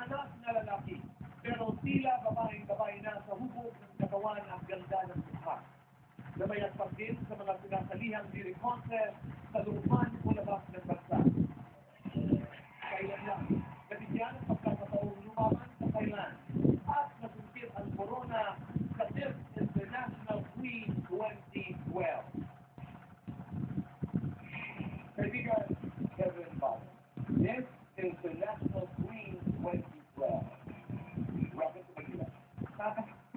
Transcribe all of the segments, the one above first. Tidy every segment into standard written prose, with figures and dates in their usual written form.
anak na lalaki, pero tila babaeng-babae na sa hubog ng katawan at ganda ng mukha. Namayagpag din sa mga sinasalihang beauty contest sa looban o labas ng bansa. Kailan lang, nabigyan ng pagkakataong lumaban sa Thailand at nasungkit ang corona sa Miss International Queen 2012. Kaibigan Kevin Bauer, Miss International Queen 2012. Welcome to Manila.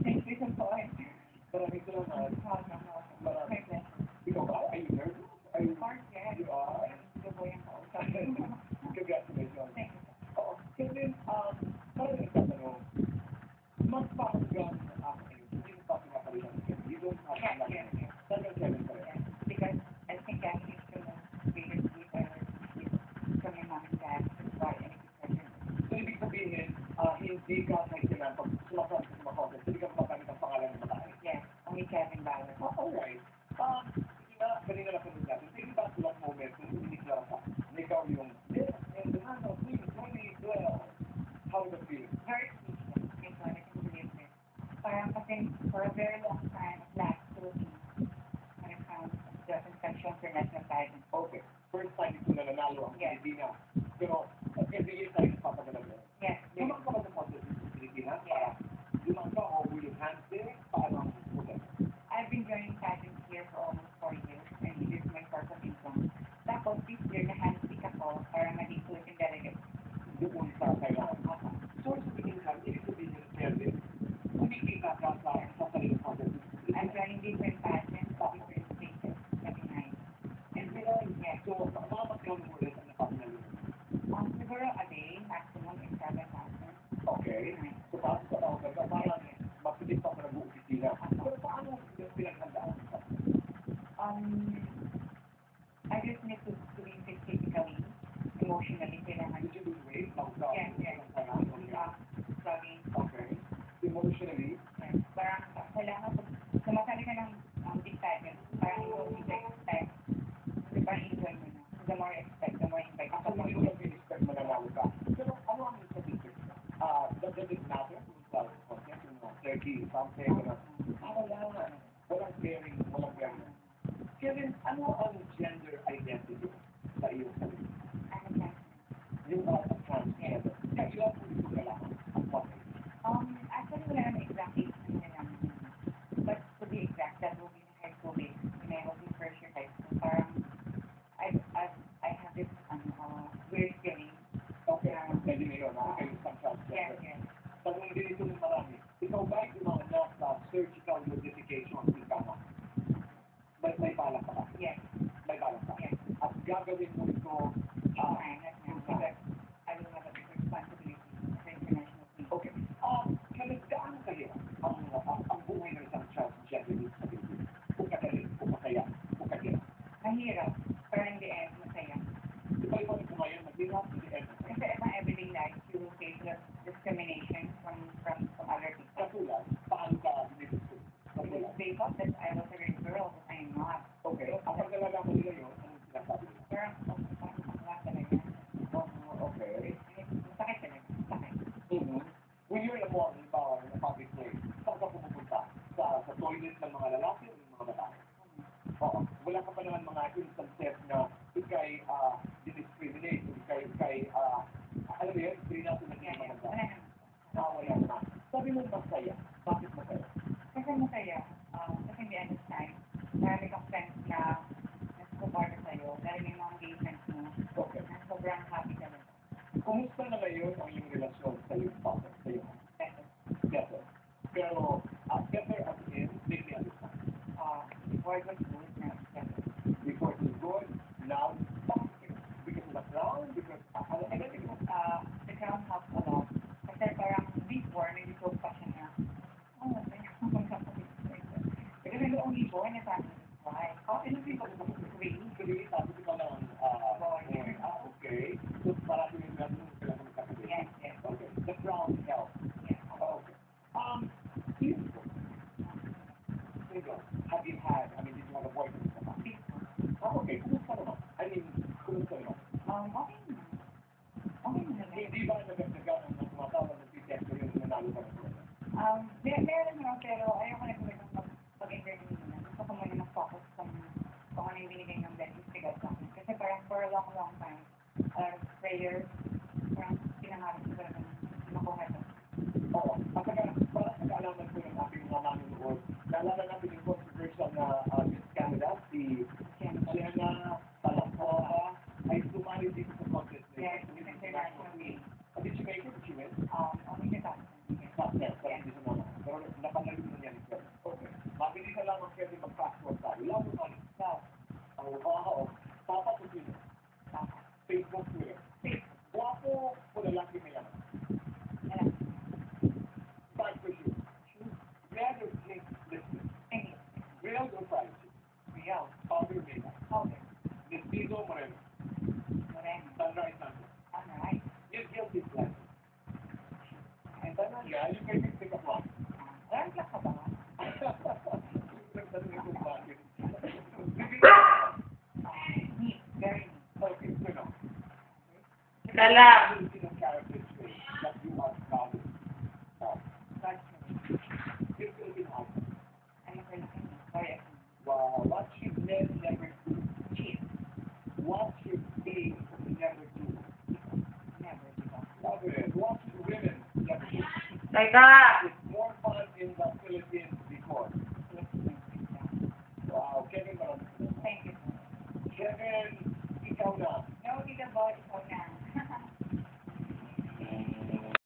Thank you so much. Maraming salamat. Maraming. Ikaw ba? Are you nervous? Are you? Of course, yes. You are? Congratulations. Thank you. Oo. Kevin, parang nagtatanong, magpapagawa ng akin, hindi mo pa pinapalitan. You don't have to like it. Talagang Kevin pa rin. Yes, because I think I used to greatest gift ever received from my mom and dad without any discussion. So, ibig sabihin, hindi ka kailangan pag sumasabi sa mga contest, hindi ka mapagamit ang pangalan ng babae. Yes, only Kevin Bauer. Oh, alright. Kanina na pinag natin, think about that moment kung iniklara ka, na ikaw yung Miss International Queen 2012. How does it feel? Very speechless. My God, I can believe it. Parang kasi for a very long time, it lacked Philippines when it comes to the infection for national guidance. Okay. First time ito na nanalo ang Yes. Pilipinas. Pero every year tayo nagpapagalan mo. Yes, yes. Lumang ka ba sa contest sa Pilipinas? Yes. Lumang ka o will you hand there? Paano ang pupunta? I've been joining pageants here for almost 4 years, and it is my source of income. Tapos this year, na-handpick ako para maging Philippine delegate. Doon sa Thailand. Source of income, ibig sabihin ng service, kumikita ka sa sarili ng contest. I'm joining different pageants, different stages, every night. And then, Yes. so, mga magkano mo ulit ang napapinalo mo? Siguro a day, maximum is 7,000. Okay. Night. So, paano sa tao ka? Parang masilig pa ka nag-uusisina. Pero paano yung pinaghandaan ka? I just need to be fit physically, emotionally, kailangan. Did you lose weight? Nausa? Yes, yes. Struggling. Okay. Emotionally? Yes. Parang kailangan pag sumasali ka ng big pageant, parang you don't need to expect. Kasi parang enjoy mo na. So the more you expect, the more you invite. Ako hindi ko nag-expect mananalo ka. Pero ano ang statistics? Does it matter kung sa contest, yung mga 30, something, wala. Walang bearing, walang bearing. Kevin, ano ang gender identity sa iyong sarili? Ano ka? Yung transgender. Kaya ilan po ito kailangan? Ang bakit? Actually, wala naman exact age na nalaman. But to be exact, that will be in high school days. When I was in first year high school, parang I have this weird feeling. Okay, pwede na yun. Okay, isang transgender. Yes, yes. Tanong din ito ng marami. Ikaw ba yung mga nasa surgical modification ng tama? May balak ka ba? Yes. May balak ka? Yes. At gagawin mo ito, Not now, because I will have a big responsibility as an international queen. okay. Kaya gaano kahirap ang buhay ng isang transgender dito sa Pilipinas? Kung kadali, kung masaya, kung kahirap. Mahirap, pero in the end, masaya. Di ba ikaw ito ngayon, maghirap, in the end, masaya. Kasi in my everyday life, you will face the discrimination from other people. Katulad, paano ka dinidiscuss? Because they thought that I was a real girl, but I am not. Okay, ang pagdalaga mo nila yun, anong sinasabi nila? Pero, wala talaga. Okay. Sakit talaga. Sakit. When you're in a mall, in a public place, saan ka pumupunta? Sa toilet ng mga lalaki o ng mga babae? Oo. Wala ka pa naman mga instances na ikay discriminate, ikay alam mo yun, hindi natin na Yeah, yeah. maganda. Wala naman. Wala naman. Sabi mo masaya. Bakit masaya? Kasi masaya. Kasi in the end of time, marami kang friends na nasusuporta sa'yo. Dahil may mga engagements mo. Okay. Na sobrang happy ka lang. Kumusta na ngayon ang iyong relasyon sa iyong partner, sa iyong Better. better? Pero, better as in, make me understand. Before it was good, now it's better. Before it was good, now, because of the crown, because, I don't think the crown helps a lot. Kasi parang before, nag-joke pa siya na, because I'm the only boy in the family. Why? Ilan din ba ito sa Three. Three, tapos ikaw lang, Boy. okay. So, parang yung gano'n sila kung magkakabit. Yes, yes. Okay. The crown helps. Yes. Okay. Single. Single. Have you had, did you have a boyfriend in the past? Before. Okay. Kumusta naman? Kumusta naman? Okay naman. Okay naman. Hindi ba nagagawa ng mga tao Meron naman, pero ayoko na talagang mag-interview muna. Gusto ko muna mag-focus kung ano yung binigay ng blessings ni God sa akin. Kasi parang for a long time, prayers, parang pinangarap ko talaga na makuha ito. Oo. At saka, parang nag-aalaman ko ng aking mga manunood. Naalala natin yung controversial na Miss Canada, si Jenna Talakova, ay sumali dito sa contest na Yes, Miss international Queen. Did she make it? Did she win? Only the top. Not yet, pero hindi siya naman. Pero napanalig na niya ni Kevin. Okay. Mabilis na lang ang Kevin mag-password tayo. Lalo na ang oo. Dapat o sino? Facebook, Twitter. Guwapo o lalaki may yaman? Five for sure. Red or pink lipstick? Real or privacy? Real. Powder or makeup? Powder. Mestizo o moreno? Moreno. Sunrise sunset? Alright. Yung guilty pleasure? And tanong niya, yung may pick up one. Alam ka ba? Nagtanong ito bakit? Neat. Very neat. Okay, so no. Kala. Filipino character trait that you are proud of. God's will. Yung Filipino icon. Ano ko lang yun? Sorry. What should men never do? Cheat. What should they never do? Never give up. Love it. What should women never do? Teka.